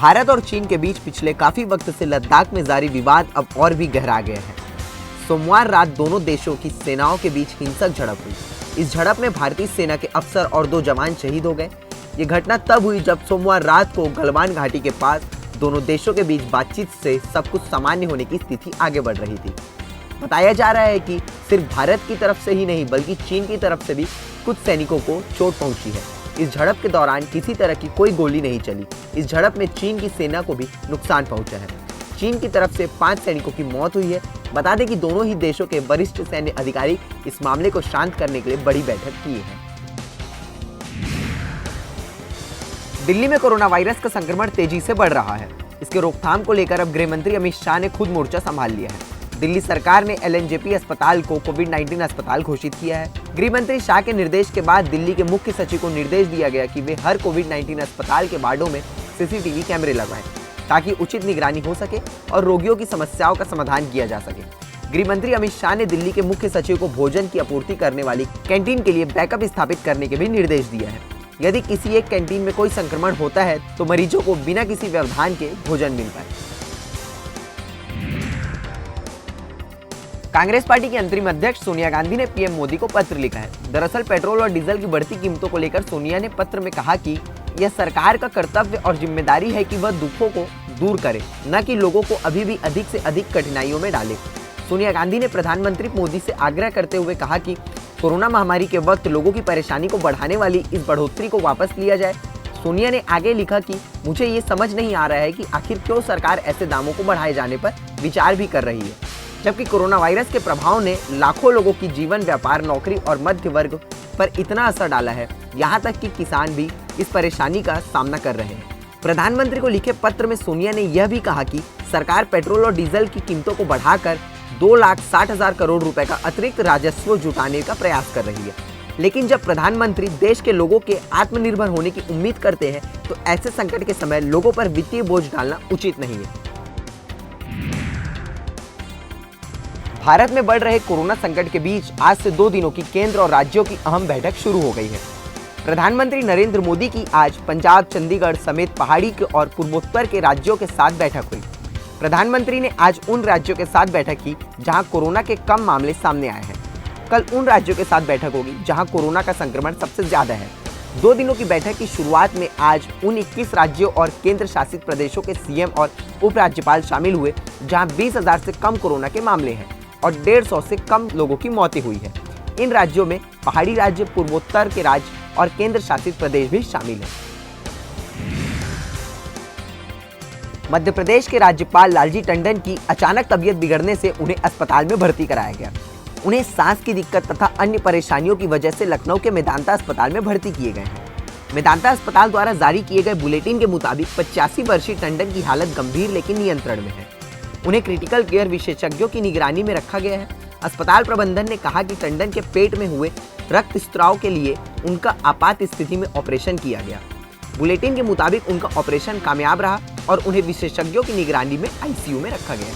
भारत और चीन के बीच पिछले काफी वक्त से लद्दाख में जारी विवाद अब और भी गहरा गया है। सोमवार रात दोनों देशों की सेनाओं के बीच हिंसक झड़प हुई। इस झड़प में भारतीय सेना के अफसर और 2 जवान शहीद हो गए। ये घटना तब हुई जब सोमवार रात को गलवान घाटी के पास दोनों देशों के बीच बातचीत से सब कुछ सामान्य होने की स्थिति आगे बढ़ रही थी। बताया जा रहा है कि सिर्फ भारत की तरफ से ही नहीं बल्कि चीन की तरफ से भी कुछ सैनिकों को चोट पहुंची है। इस झड़प के दौरान किसी तरह की कोई गोली नहीं चली। इस झड़प में चीन की सेना को भी नुकसान पहुंचा है। चीन की तरफ से 5 सैनिकों की मौत हुई है। बता दें कि दोनों ही देशों के वरिष्ठ सैन्य अधिकारी इस मामले को शांत करने के लिए बड़ी बैठक की है। दिल्ली में कोरोना वायरस का संक्रमण तेजी से बढ़ रहा है। इसके रोकथाम को लेकर अब गृह मंत्री अमित शाह ने खुद मोर्चा संभाल लिया है। दिल्ली सरकार ने एलएनजेपी अस्पताल को कोविड-19 अस्पताल घोषित किया है। गृह मंत्री शाह के निर्देश के बाद दिल्ली के मुख्य सचिव को निर्देश दिया गया कि वे हर कोविड-19 अस्पताल के वार्डों में सीसीटीवी कैमरे लगवाएं, ताकि उचित निगरानी हो सके और रोगियों की समस्याओं का समाधान किया जा सके। गृह मंत्री अमित शाह ने दिल्ली के मुख्य सचिव को भोजन की आपूर्ति करने वाली कैंटीन के लिए बैकअप स्थापित करने के भी निर्देश दिया है। यदि किसी एक कैंटीन में कोई संक्रमण होता है तो मरीजों को बिना किसी व्यवधान के भोजन मिल पाए। कांग्रेस पार्टी की अंतरिम अध्यक्ष सोनिया गांधी ने पीएम मोदी को पत्र लिखा है। दरअसल पेट्रोल और डीजल की बढ़ती कीमतों को लेकर सोनिया ने पत्र में कहा कि यह सरकार का कर्तव्य और जिम्मेदारी है कि वह दुखों को दूर करे, न कि लोगों को अभी भी अधिक से अधिक कठिनाइयों में डाले। सोनिया गांधी ने प्रधानमंत्री मोदी से आग्रह करते हुए कहा कि कोरोना महामारी के वक्त लोगों की परेशानी को बढ़ाने वाली इस बढ़ोतरी को वापस लिया जाए। सोनिया ने आगे लिखा कि मुझे ये समझ नहीं आ रहा है कि आखिर क्यों सरकार ऐसे दामों को बढ़ाए जाने पर विचार भी कर रही है, जबकि कोरोना वायरस के प्रभाव ने लाखों लोगों की जीवन, व्यापार, नौकरी और मध्य वर्ग पर इतना असर डाला है, यहाँ तक कि किसान भी इस परेशानी का सामना कर रहे हैं। प्रधानमंत्री को लिखे पत्र में सोनिया ने यह भी कहा कि सरकार पेट्रोल और डीजल की कीमतों को बढ़ाकर 2,60,000 करोड़ रुपए का अतिरिक्त राजस्व जुटाने का प्रयास कर रही है। लेकिन जब प्रधानमंत्री देश के लोगों के आत्मनिर्भर होने की उम्मीद करते हैं तो ऐसे संकट के समय लोगों पर वित्तीय बोझ डालना उचित नहीं है। भारत में बढ़ रहे कोरोना संकट के बीच आज से 2 दिनों की केंद्र और राज्यों की अहम बैठक शुरू हो गई है। प्रधानमंत्री नरेंद्र मोदी की आज पंजाब, चंडीगढ़ समेत पहाड़ी के और पूर्वोत्तर के राज्यों के साथ बैठक हुई। प्रधानमंत्री ने आज उन राज्यों के साथ बैठक की जहां कोरोना के कम मामले सामने आए हैं। कल उन राज्यों के साथ बैठक होगी जहां कोरोना का संक्रमण सबसे ज्यादा है। 2 दिनों की बैठक की शुरुआत में आज उन 21 राज्यों और केंद्र शासित प्रदेशों के सीएम और उपराज्यपाल शामिल हुए जहां 20,000 से कम कोरोना के मामले हैं और 150 से कम लोगों की मौतें हुई है। इन राज्यों में पहाड़ी राज्य, पूर्वोत्तर के राज्य और केंद्र शासित प्रदेश भी शामिल हैं। मध्य प्रदेश के राज्यपाल लालजी टंडन की अचानक तबीयत बिगड़ने से उन्हें अस्पताल में भर्ती कराया गया। उन्हें सांस की दिक्कत तथा अन्य परेशानियों की वजह से लखनऊ के मेदांता अस्पताल में भर्ती किए गए हैं। मेदांता अस्पताल द्वारा जारी किए गए बुलेटिन के मुताबिक 85 वर्षीय टंडन की हालत गंभीर लेकिन नियंत्रण में है। उन्हें क्रिटिकल केयर विशेषज्ञों की निगरानी में रखा गया है। अस्पताल प्रबंधन ने कहा कि टंडन के पेट में हुए रक्त स्त्राव के लिए उनका आपात स्थिति में ऑपरेशन किया गया। बुलेटिन के मुताबिक उनका ऑपरेशन कामयाब रहा और उन्हें विशेषज्ञों की निगरानी में आईसीयू में रखा गया।